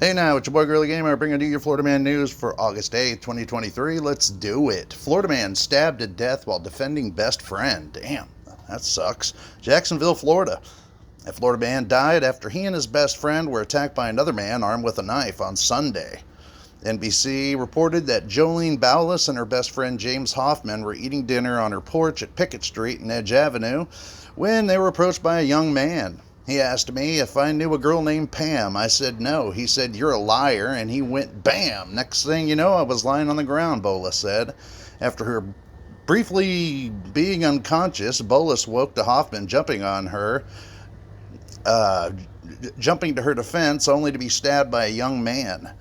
Hey now, it's your boy Gorilla Gamer bringing you your Florida Man news for August 8th, 2023. Let's do it. Florida man stabbed to death while defending best friend. Damn, that sucks. Jacksonville, Florida. A Florida man died after he and his best friend were attacked by another man armed with a knife on Sunday. NBC reported that Jolene Bowles and her best friend James Hoffman were eating dinner on her porch at Pickett Street and Edge Avenue when they were approached by a young man. He asked me if I knew a girl named Pam. I said no. He said, "You're a liar," and he went bam. Next thing you know, I was lying on the ground, Bowles said. After her briefly being unconscious, Bowles woke to Hoffman jumping to her defense, only to be stabbed by a young man.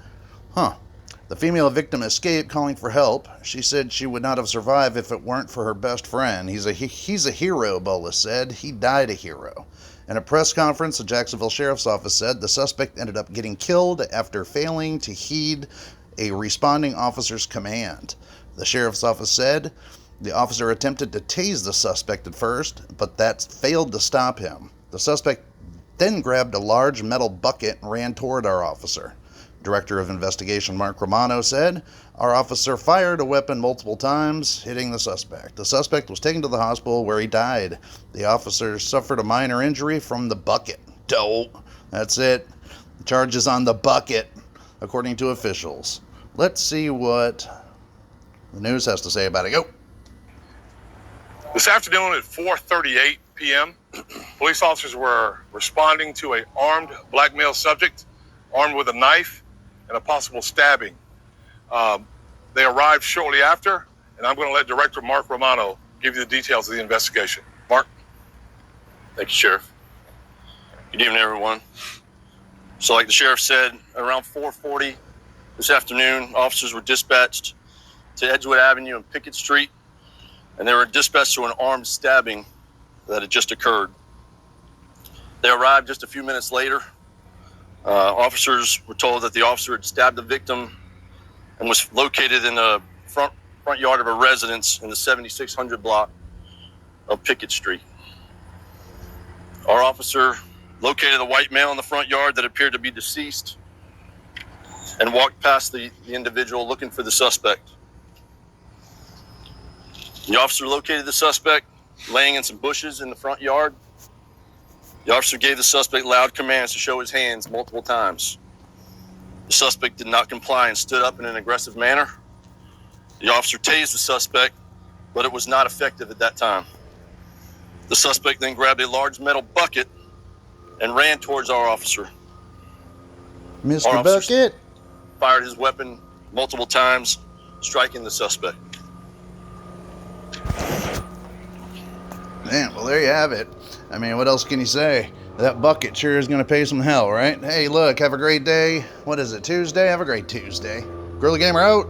The female victim escaped, calling for help. She said she would not have survived if it weren't for her best friend. He's a hero, Bowles said. He died a hero. In a press conference, the Jacksonville Sheriff's Office said the suspect ended up getting killed after failing to heed a responding officer's command. The Sheriff's Office said the officer attempted to tase the suspect at first, but that failed to stop him. The suspect then grabbed a large metal bucket and ran toward our officer. Director of Investigation Mark Romano said, "Our officer fired a weapon multiple times, hitting the suspect. The suspect was taken to the hospital where he died. The officer suffered a minor injury from the bucket." Dope. That's it. The charge is on the bucket, according to officials. Let's see what the news has to say about it. Go. This afternoon at 4:38 p.m., police officers were responding to an armed black male subject, armed with a knife and a possible stabbing. They arrived shortly after, and I'm going to let Director Mark Romano give you the details of the investigation. Mark? Thank you, Sheriff. Good evening, everyone. So like the Sheriff said, around 4:40 this afternoon, officers were dispatched to Edgewood Avenue and Pickett Street, and they were dispatched to an armed stabbing that had just occurred. They arrived just a few minutes later. Officers were told that the officer had stabbed the victim and was located in the front yard of a residence in the 7600 block of Pickett Street. Our officer located a white male in the front yard that appeared to be deceased and walked past the individual looking for the suspect. The officer located the suspect laying in some bushes in the front yard. The officer gave the suspect loud commands to show his hands multiple times. The suspect did not comply and stood up in an aggressive manner. The officer tased the suspect, but it was not effective at that time. The suspect then grabbed a large metal bucket and ran towards our officer. Mr. Bucket fired his weapon multiple times, striking the suspect. Man, well, there you have it. I mean, what else can you say? That bucket sure is going to pay some hell, right? Hey, look, have a great day. What is it, Tuesday? Have a great Tuesday. Gorilla Gamer out.